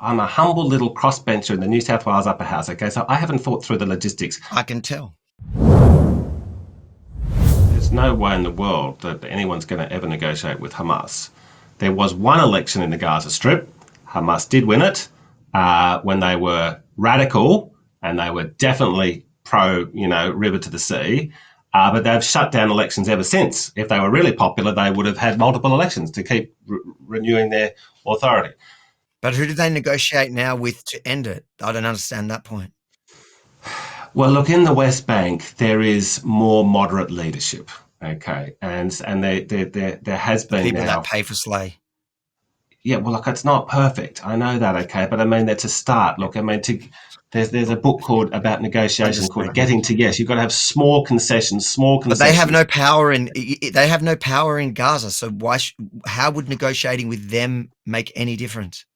I'm a humble little crossbencher in the New South Wales Upper House, okay? So I haven't thought through the logistics. I can tell. There's no way in the world that anyone's going to ever negotiate with Hamas. There was one election in the Gaza Strip. Hamas did win it when they were radical and they were definitely pro, river to the sea. But they've shut down elections ever since. If they were really popular, they would have had multiple elections to keep renewing their authority. But who do they negotiate now with to end it? I don't understand that point. Well, look, in the West Bank, there is more moderate leadership, okay? And there has been People now... that pay for slay. Yeah, well, look, it's not perfect. I know that, okay? But I mean, that's a start. Look, I mean, there's a book about negotiation called Getting to Yes. You've got to have small concessions. But they have no power in Gaza. So how would negotiating with them make any difference?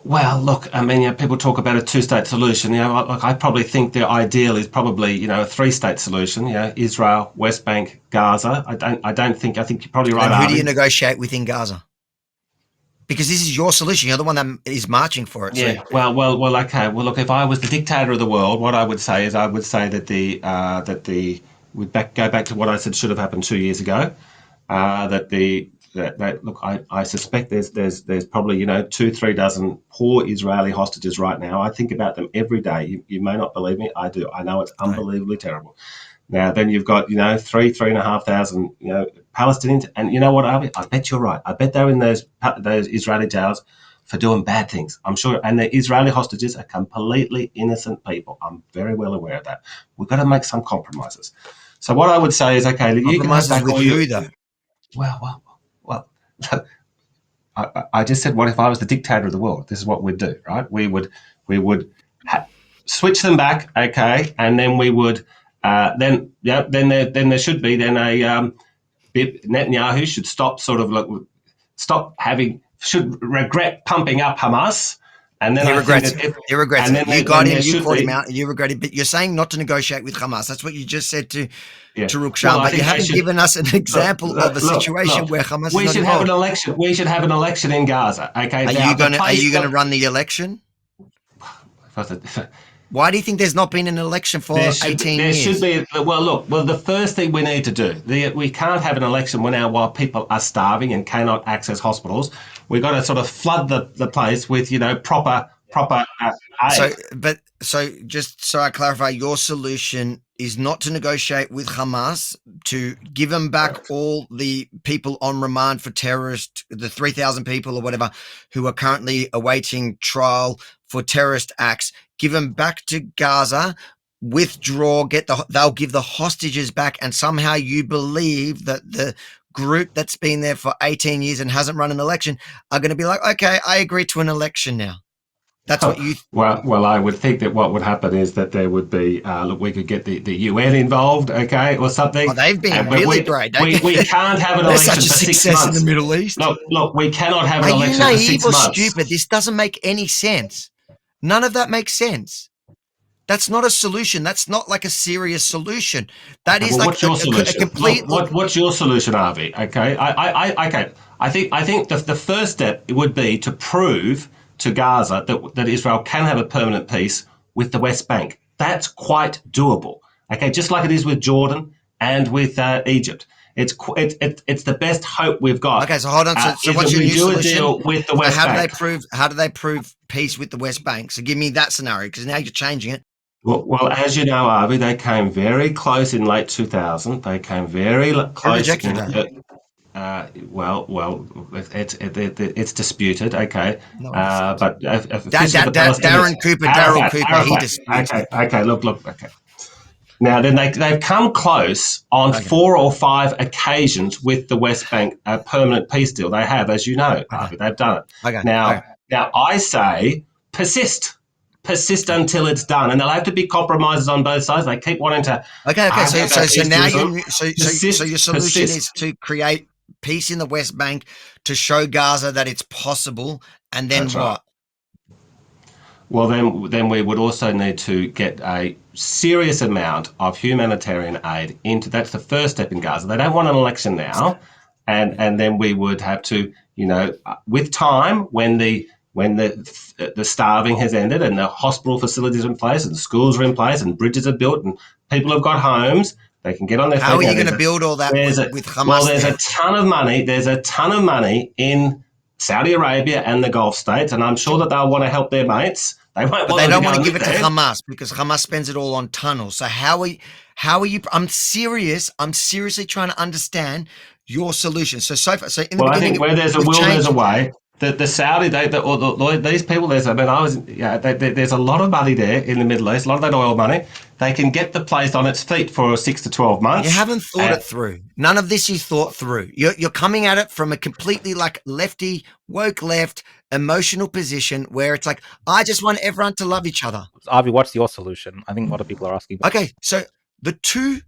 Well, look, I mean, people talk about a two-state solution. Look, I probably think the ideal is probably, a three-state solution. Israel, West Bank, Gaza. I think you're probably right. And who do you negotiate with in Gaza? Because this is your solution. You're the one that is marching for it. Yeah. So. Well. Okay. Well, look, if I was the dictator of the world, what I would say is that we'd go back to what I said should have happened 2 years ago. Look, I suspect there's probably 2-3 dozen poor Israeli hostages right now. I think about them every day. You may not believe me. I do. I know it's unbelievably terrible. Now then you've got 3,500 Palestinians, and you know what, Avi? I bet you're right. I bet they're in those Israeli jails for doing bad things. I'm sure, and the Israeli hostages are completely innocent people. I'm very well aware of that. We've got to make some compromises. So what I would say is, okay, you can have back with who though? Well, I just said, what if I was the dictator of the world? This is what we'd do, right? We would switch them back, okay, and then we would then there should be Netanyahu should should regret pumping up Hamas. And then he regrets it. You got him. You called him out. You regret it. But you're saying not to negotiate with Hamas. That's what you just said to Rukshan. But you haven't given us an example of a situation where Hamas. We should have an election. We should have an election in Gaza. Okay. Are you going to run the election? Why do you think there's not been an election for 18 years? There should be. Well, the first thing we need to do, we can't have an election while people are starving and cannot access hospitals. We've got to sort of flood the place with, proper aid. So just so I clarify, your solution is not to negotiate with Hamas, to give them back all the people on remand for terrorist, the 3,000 people or whatever, who are currently awaiting trial for terrorist acts, give them back to Gaza, withdraw, they'll give the hostages back, and somehow you believe that the group that's been there for 18 years and hasn't run an election are going to be like, okay, I agree to an election now. That's what you... Well, I would think that what would happen is that there would be, we could get the UN involved, okay, or something. Oh, they've been really great. We can't have an election for 6 months. Such a success in the Middle East. Look, we cannot have an election for 6 months. Are you naive or stupid? This doesn't make any sense. None of that makes sense. That's not a solution. That's not like a serious solution. That is what's your solution? A complete... What's your solution, Avi? Okay, I think the first step would be to prove to Gaza that Israel can have a permanent peace with the West Bank. That's quite doable. Okay, just like it is with Jordan and with Egypt. It's the best hope we've got. Okay, so hold on. So what's your new solution? Deal with the West Bank. How do they prove peace with the West Bank? So give me that scenario, because now you're changing it. Well, as you know, Avi, they came very close in late 2000. They came very close. Rejected that. It's disputed. Okay, no, but Daryl Cooper, he disputed. Okay. Look. Okay. Now, then they've come close on 4 or 5 occasions with the West Bank permanent peace deal. They have, as you know, Avi, they've done it. Okay. Now I say persist until it's done, and there'll have to be compromises on both sides. They keep wanting to. Okay. So now your solution is to create peace in the West Bank, to show Gaza that it's possible, and then That's what? Right. Well, then we would also need to get a serious amount of humanitarian aid into. That's the first step in Gaza. They don't want an election now. and then we would have to, with time, when the starving has ended and the hospital facilities are in place and schools are in place and bridges are built and people have got homes, they can get on their feet. How are you going to build all that with Hamas? There's a ton of money. There's a ton of money in Saudi Arabia and the Gulf states, and I'm sure that they'll want to help their mates. They don't want to give it to Hamas because Hamas spends it all on tunnels. So how are you? I'm serious. I'm seriously trying to understand your solution. So far, in the beginning, I think where there's a will, there's a way. The Saudi, these people, there's a lot of money there in the Middle East, a lot of that oil money. They can get the place on its feet for 6 to 12 months. You haven't thought it through. None of this you thought through. You're coming at it from a completely lefty, woke left, emotional position where it's like, I just want everyone to love each other. Avi, what's your solution? I think a lot of people are asking. Okay, so the two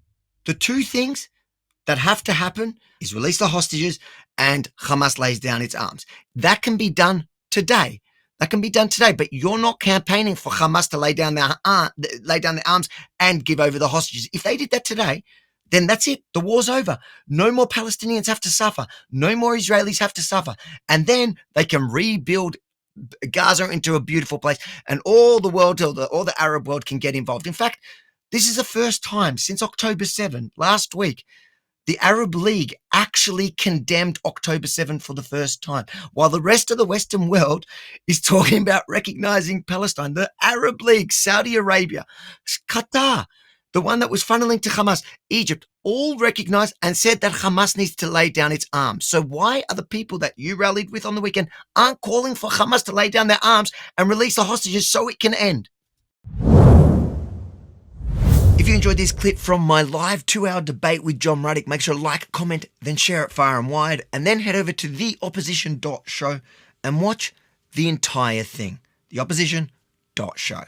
things that have to happen is release the hostages and Hamas lays down its arms. That can be done today. But you're not campaigning for Hamas to lay down their arms and give over the hostages. If they did that today, then that's it. The war's over. No more Palestinians have to suffer. No more Israelis have to suffer. And then they can rebuild Gaza into a beautiful place, and all the world, all the Arab world can get involved. In fact, this is the first time since October 7, last week, the Arab League actually condemned October 7 for the first time, while the rest of the Western world is talking about recognizing Palestine. The Arab League, Saudi Arabia, Qatar, the one that was funneling to Hamas, Egypt, all recognized and said that Hamas needs to lay down its arms. So why are the people that you rallied with on the weekend aren't calling for Hamas to lay down their arms and release the hostages so it can end? If you enjoyed this clip from my live 2-hour debate with John Ruddick, make sure to like, comment, then share it far and wide, and then head over to theopposition.show and watch the entire thing. Theopposition.show.